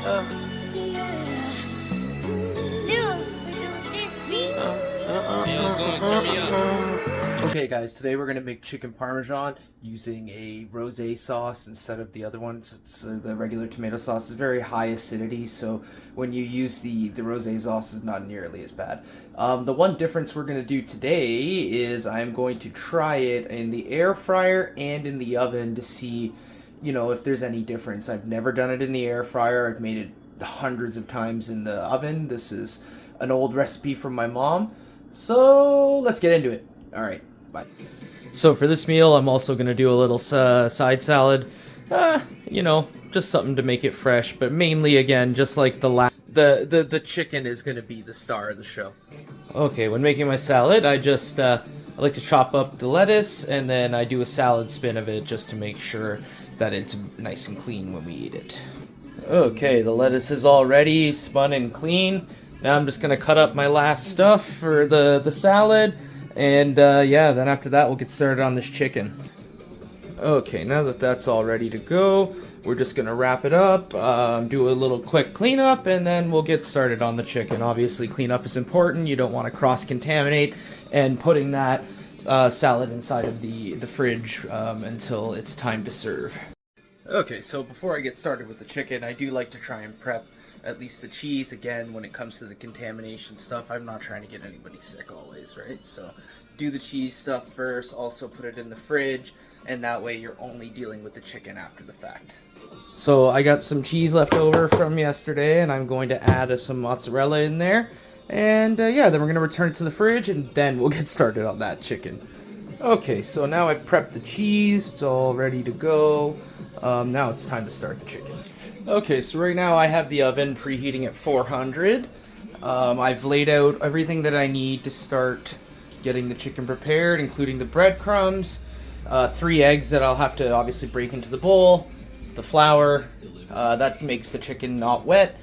Okay guys, today we're going to make chicken parmesan using a rosé sauce instead of the other one. It's the regular tomato sauce. It's very high acidity, so when you use the rosé sauce, it's not nearly as bad. The one difference we're going to do today is I'm going to try it in the air fryer and in the oven to see, if there's any difference. I've never done it in the air fryer. I've made it hundreds of times in the oven. This is an old recipe from my mom. So let's get into it. All right, bye. So for this meal, I'm also going to do a little side salad. Just something to make it fresh, but mainly, again, just like the chicken is going to be the star of the show. Okay, when making my salad, I like to chop up the lettuce, and then I do a salad spin of it just to make sure that it's nice and clean when we eat it. Okay, the lettuce is all ready, spun and clean. Now I'm just going to cut up my last stuff for the salad, and then after that we'll get started on this chicken. Okay, now that that's all ready to go, we're just going to wrap it up, do a little quick cleanup, and then we'll get started on the chicken. Obviously, cleanup is important. You don't want to cross-contaminate, and putting that salad inside of the fridge until it's time to serve. Okay, so before I get started with the chicken, I do like to try and prep at least the cheese. Again, when it comes to the contamination stuff, I'm not trying to get anybody sick always, right? So do the cheese stuff first, also put it in the fridge, and that way you're only dealing with the chicken after the fact. So I got some cheese left over from yesterday, and I'm going to add some mozzarella in there. And then we're going to return it to the fridge, and then we'll get started on that chicken. Okay, so now I've prepped the cheese. It's all ready to go. Now it's time to start the chicken. Okay, so right now I have the oven preheating at 400. I've laid out everything that I need to start getting the chicken prepared, including the breadcrumbs, 3 eggs that I'll have to obviously break into the bowl, the flour, that makes the chicken not wet.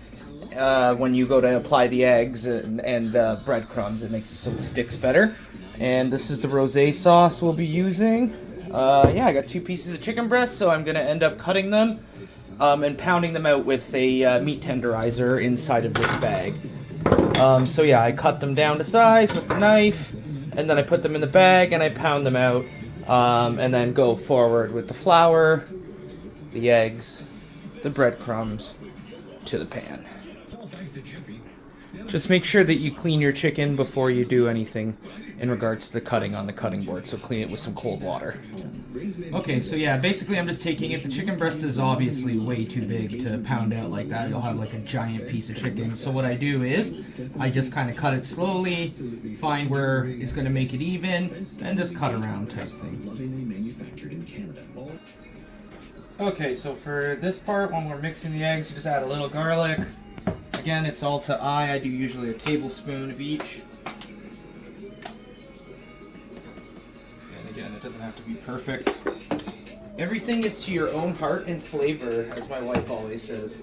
When you go to apply the eggs and the breadcrumbs, it makes it so it sticks better. And this is the rosé sauce we'll be using. I got 2 pieces of chicken breast, so I'm going to end up cutting them and pounding them out with a meat tenderizer inside of this bag. I cut them down to size with the knife, and then I put them in the bag and I pound them out, and then go forward with the flour, the eggs, the breadcrumbs to the pan. Just make sure that you clean your chicken before you do anything in regards to the cutting on the cutting board, so clean it with some cold water. Okay, so basically I'm just taking it. The chicken breast is obviously way too big to pound out like that. You'll have like a giant piece of chicken. So what I do is I just kind of cut it slowly, find where it's going to make it even, and just cut around type thing. Okay, so for this part, when we're mixing the eggs, you just add a little garlic. Again, it's all to eye. I do usually a tablespoon of each. And again, it doesn't have to be perfect. Everything is to your own heart and flavor, as my wife always says.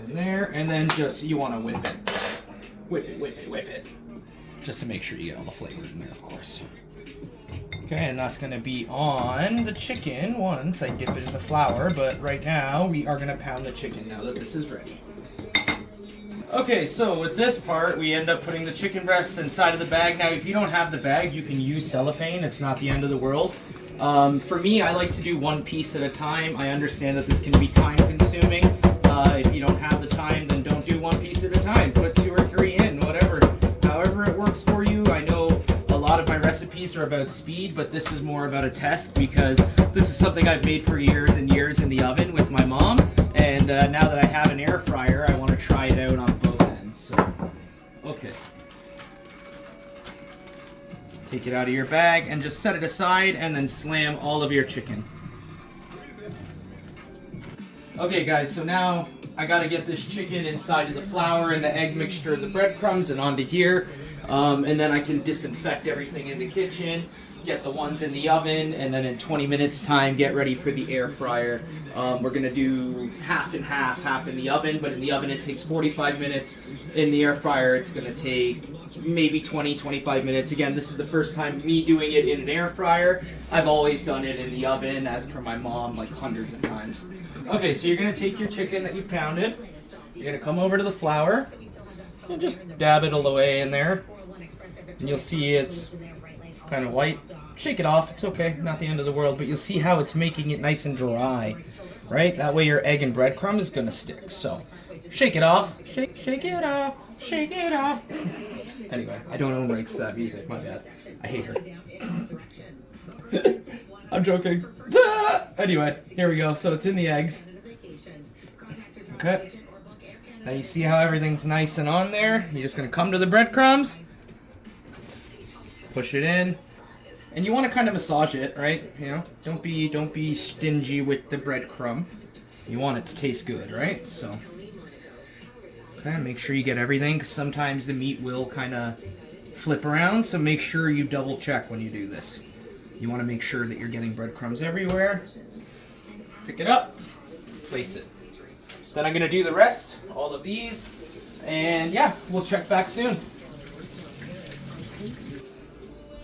And there, and then you want to whip it. Whip it. Just to make sure you get all the flavor in there, of course. Okay, and that's going to be on the chicken once I dip it in the flour, but right now we are going to pound the chicken now that this is ready. Okay, so with this part, we end up putting the chicken breast inside of the bag. Now, if you don't have the bag, you can use cellophane. It's not the end of the world. For me, I like to do 1 piece at a time. I understand that this can be time-consuming. If you don't have the time, then don't do 1 piece at a time. Put 2 or 3 in, whatever. However it works for you. I know a lot of my recipes are about speed, but this is more about a test because this is something I've made for years and years in the oven with my mom. And now that I have an air fryer, I want to try it out on both ends. So, okay. Take it out of your bag and just set it aside and then slam all of your chicken. Okay guys, so now I gotta get this chicken inside of the flour and the egg mixture and the breadcrumbs and onto here. And then I can disinfect everything in the kitchen, get the ones in the oven, and then in 20 minutes time get ready for the air fryer. We're going to do half in the oven, but in the oven it takes 45 minutes. In the air fryer it's going to take maybe 20-25 minutes. Again, this is the first time me doing it in an air fryer. I've always done it in the oven, as per my mom, like hundreds of times. Okay, so you're going to take your chicken that you pounded. You're going to come over to the flour and just dab it all the way in there. And you'll see it's kind of white. Shake it off. It's okay. Not the end of the world. But you'll see how it's making it nice and dry. Right? That way your egg and breadcrumb is going to stick. So shake it off. Shake it off. Shake it off. Anyway, I don't own rights to that music. My bad. I hate her. I'm joking. Anyway, here we go. So it's in the eggs. Okay. Now you see how everything's nice and on there. You're just going to come to the breadcrumbs. Push it in. And you want to kind of massage it, right? You know, don't be stingy with the breadcrumb. You want it to taste good, right? So, okay, make sure you get everything, because sometimes the meat will kind of flip around, so make sure you double check when you do this. You want to make sure that you're getting breadcrumbs everywhere. Pick it up, place it. Then I'm going to do the rest, all of these, and yeah, we'll check back soon.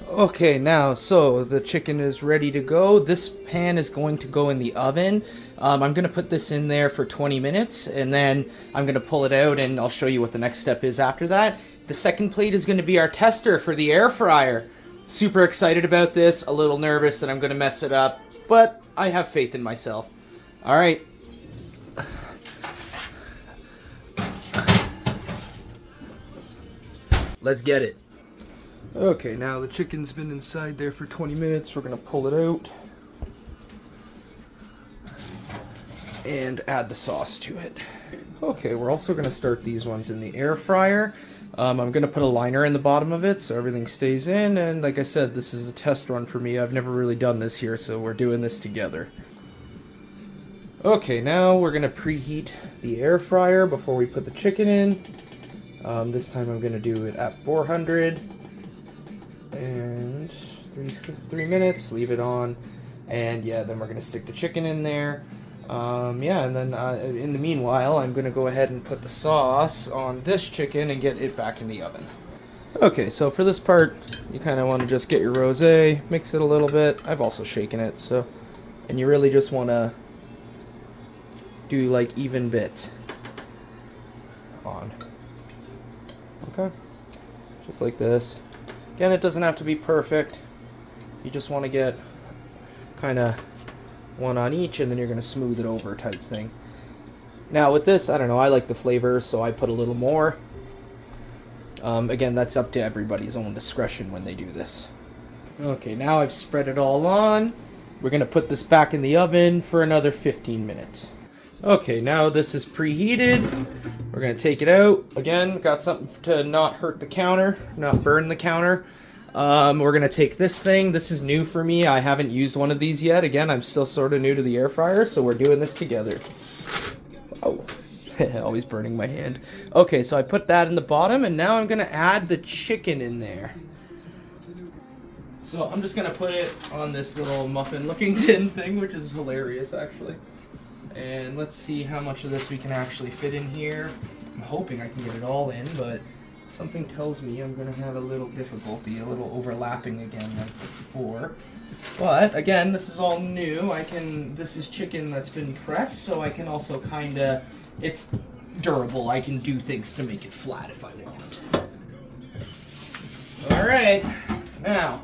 Okay, now, so the chicken is ready to go. This pan is going to go in the oven. I'm going to put this in there for 20 minutes, and then I'm going to pull it out, and I'll show you what the next step is after that. The second plate is going to be our tester for the air fryer. Super excited about this, a little nervous that I'm going to mess it up, but I have faith in myself. All right. Let's get it. Okay, now the chicken's been inside there for 20 minutes. We're going to pull it out and add the sauce to it. Okay, we're also going to start these ones in the air fryer. I'm going to put a liner in the bottom of it so everything stays in, and like I said, this is a test run for me. I've never really done this here, so we're doing this together. Okay, now we're going to preheat the air fryer before we put the chicken in. This time I'm going to do it at 400. And 3 minutes, leave it on, and yeah, then we're gonna stick the chicken in there. Yeah, and then in the meanwhile, I'm gonna go ahead and put the sauce on this chicken and get it back in the oven. Okay, so for this part, you kind of want to just get your rosé, mix it a little bit. I've also shaken it, so, and you really just want to do like even bits on. Okay, just like this. Again, it doesn't have to be perfect. You just want to get kind of one on each, and then you're going to smooth it over type thing. Now with this, I don't know, I like the flavor, so I put a little more. Again, that's up to everybody's own discretion when they do this. Okay, now I've spread it all on. We're going to put this back in the oven for another 15 minutes. Okay, now this is preheated. We're going to take it out. Again, got something to not hurt the counter, not burn the counter. We're going to take this thing. This is new for me. I haven't used one of these yet. Again, I'm still sort of new to the air fryer, so we're doing this together. Oh, always burning my hand. Okay, so I put that in the bottom, and now I'm going to add the chicken in there. So I'm just going to put it on this little muffin-looking tin thing, which is hilarious, actually. And let's see how much of this we can actually fit in here. I'm hoping I can get it all in, but something tells me I'm going to have a little difficulty, a little overlapping again like before. But again, this is all new. This is chicken that's been pressed, so I can also kind of, it's durable. I can do things to make it flat if I want. All right, now,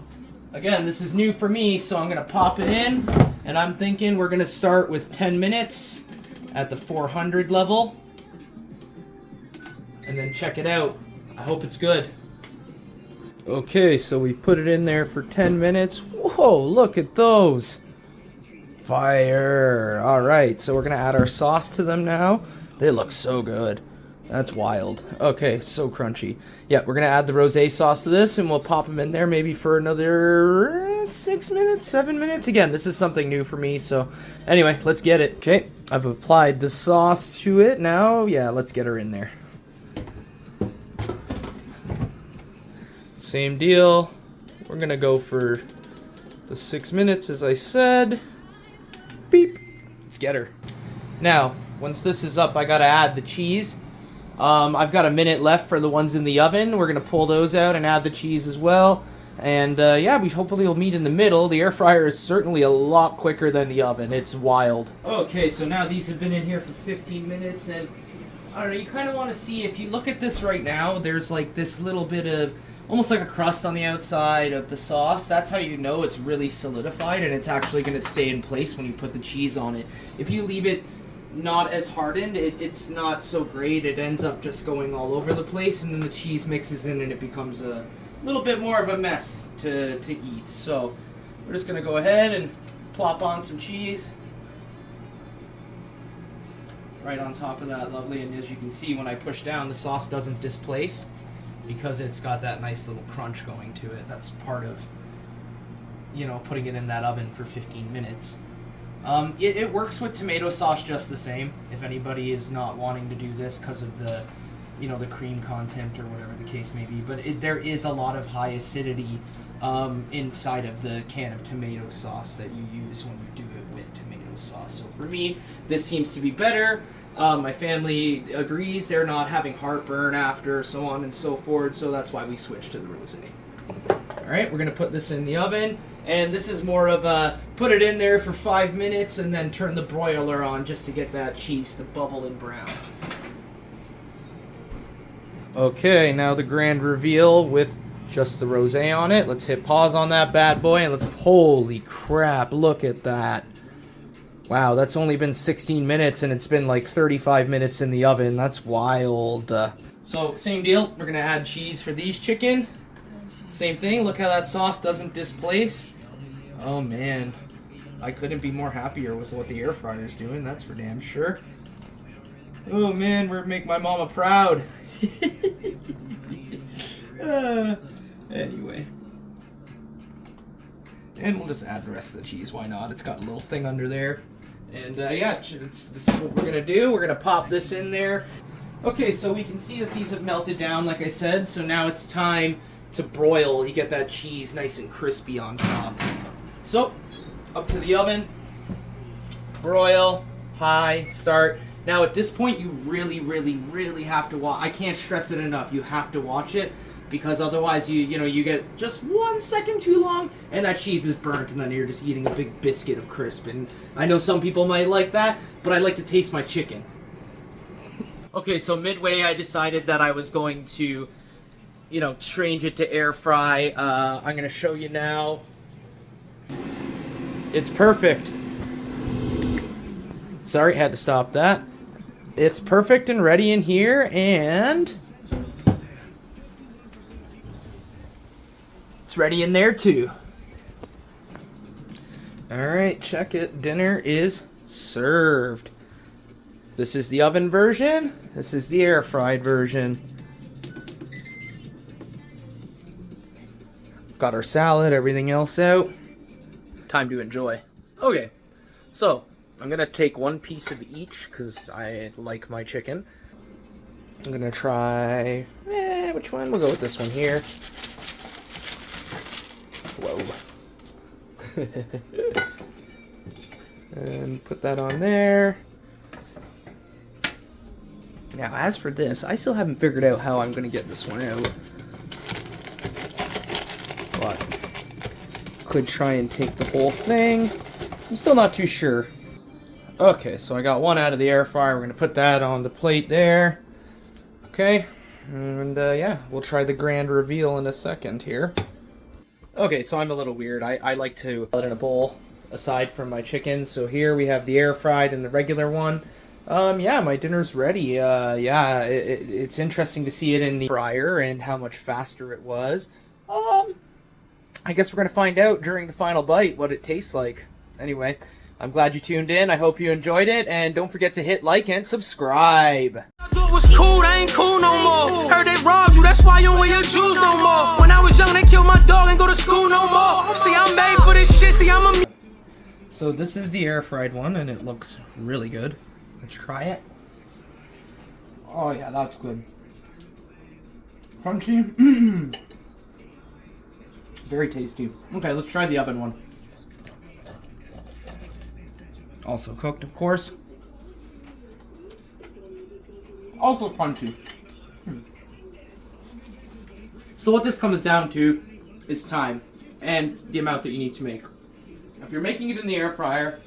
again, this is new for me, so I'm going to pop it in. And I'm thinking we're going to start with 10 minutes at the 400 level. And then check it out. I hope it's good. Okay, so we put it in there for 10 minutes. Whoa, look at those. Fire. Alright, so we're going to add our sauce to them now. They look so good. That's wild. Okay, so crunchy. Yeah, we're going to add the rosé sauce to this, and we'll pop them in there maybe for another 6 minutes, 7 minutes. Again, this is something new for me, so anyway, let's get it. Okay, I've applied the sauce to it. Now, yeah, let's get her in there. Same deal. We're going to go for the 6 minutes, as I said. Beep. Let's get her. Now, once this is up, I got to add the cheese. I've got a minute left for the ones in the oven. We're going to pull those out and add the cheese as well. And yeah, we hopefully will meet in the middle. The air fryer is certainly a lot quicker than the oven. It's wild. Okay, so now these have been in here for 15 minutes, and I don't know, you kind of want to see, if you look at this right now, there's like this little bit of, almost like a crust on the outside of the sauce. That's how you know it's really solidified, and it's actually going to stay in place when you put the cheese on it. If you leave it not as hardened, it's not so great. It ends up just going all over the place, and then the cheese mixes in and it becomes a little bit more of a mess to eat. So we're just going to go ahead and plop on some cheese right on top of that. Lovely. And as you can see, when I push down, the sauce doesn't displace because it's got that nice little crunch going to it. That's part of, you know, putting it in that oven for 15 minutes. It works with tomato sauce just the same. If anybody is not wanting to do this because of the, you know, the cream content or whatever the case may be, but there is a lot of high acidity inside of the can of tomato sauce that you use when you do it with tomato sauce. So for me, this seems to be better. My family agrees. They're not having heartburn after, so on and so forth. So that's why we switched to the rosé. All right, we're gonna put this in the oven, and this is more of a put it in there for 5 minutes and then turn the broiler on just to get that cheese to bubble and brown. Okay, now the grand reveal with just the rosé on it. Let's hit pause on that bad boy, and let's, holy crap, look at that. Wow, that's only been 16 minutes, and it's been like 35 minutes in the oven. That's wild. So, same deal. We're going to add cheese for these chicken. Same thing. Look how that sauce doesn't displace. Oh, man. I couldn't be more happier with what the air fryer is doing. That's for damn sure. Oh, man. We're making my mama proud. Anyway. And we'll just add the rest of the cheese. Why not? It's got a little thing under there. And yeah, this is what we're going to do. We're going to pop this in there. Okay, so we can see that these have melted down, like I said. So now it's time to broil. You get that cheese nice and crispy on top. So, up to the oven. Broil. High. Start. Now at this point, you really, really, really have to watch. I can't stress it enough. You have to watch it, because otherwise you get just 1 second too long and that cheese is burnt, and then you're just eating a big biscuit of crisp. And I know some people might like that, but I like to taste my chicken. Okay, so midway I decided that I was going to, you know, change it to air fry. I'm going to show you now. It's perfect. Sorry, had to stop that. It's perfect and ready in here, and it's ready in there too. Alright, check it. Dinner is served. This is the oven version. This is the air fried version. Got our salad, everything else out. Time to enjoy. Okay, so I'm gonna take one piece of each because I like my chicken. I'm gonna try, which one? We'll go with this one here. Whoa. And put that on there. Now, as for this, I still haven't figured out how I'm gonna get this one out. But could try and take the whole thing. I'm still not too sure. Okay, so I got one out of the air fryer. We're going to put that on the plate there. Okay, and yeah, we'll try the grand reveal in a second here. Okay, so I'm a little weird. I like to put it in a bowl aside from my chicken. So here we have the air fried and the regular one. Yeah, my dinner's ready. Yeah, it's interesting to see it in the fryer and how much faster it was. I guess we're going to find out during the final bite what it tastes like. Anyway, I'm glad you tuned in. I hope you enjoyed it, and don't forget to hit like and subscribe. I thought it was cool, I ain't cool no more. Heard they robbed you, that's why you don't wear your shoes no more. When I was young, they killed my dog and go to school no more. See, I'm made for this shit, see, I'm a... So this is the air fried one, and it looks really good. Let's try it. Oh yeah, that's good. Crunchy. Very tasty. Okay, let's try the oven one. Also cooked, of course. Also crunchy. So what this comes down to is time and the amount that you need to make. If you're making it in the air fryer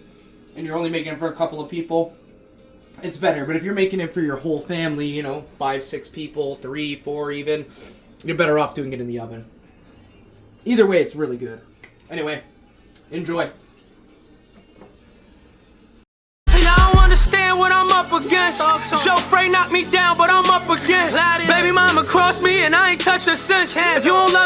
and you're only making it for a couple of people, it's better. But if you're making it for your whole family, you know, 5, 6 people, 3, 4 even, you're better off doing it in the oven. Either way, it's really good. Anyway, enjoy. See, I don't understand what I'm up against. Joe Frey knocked me down, but I'm up against. Baby mama crossed me and I ain't touched her since. If you don't love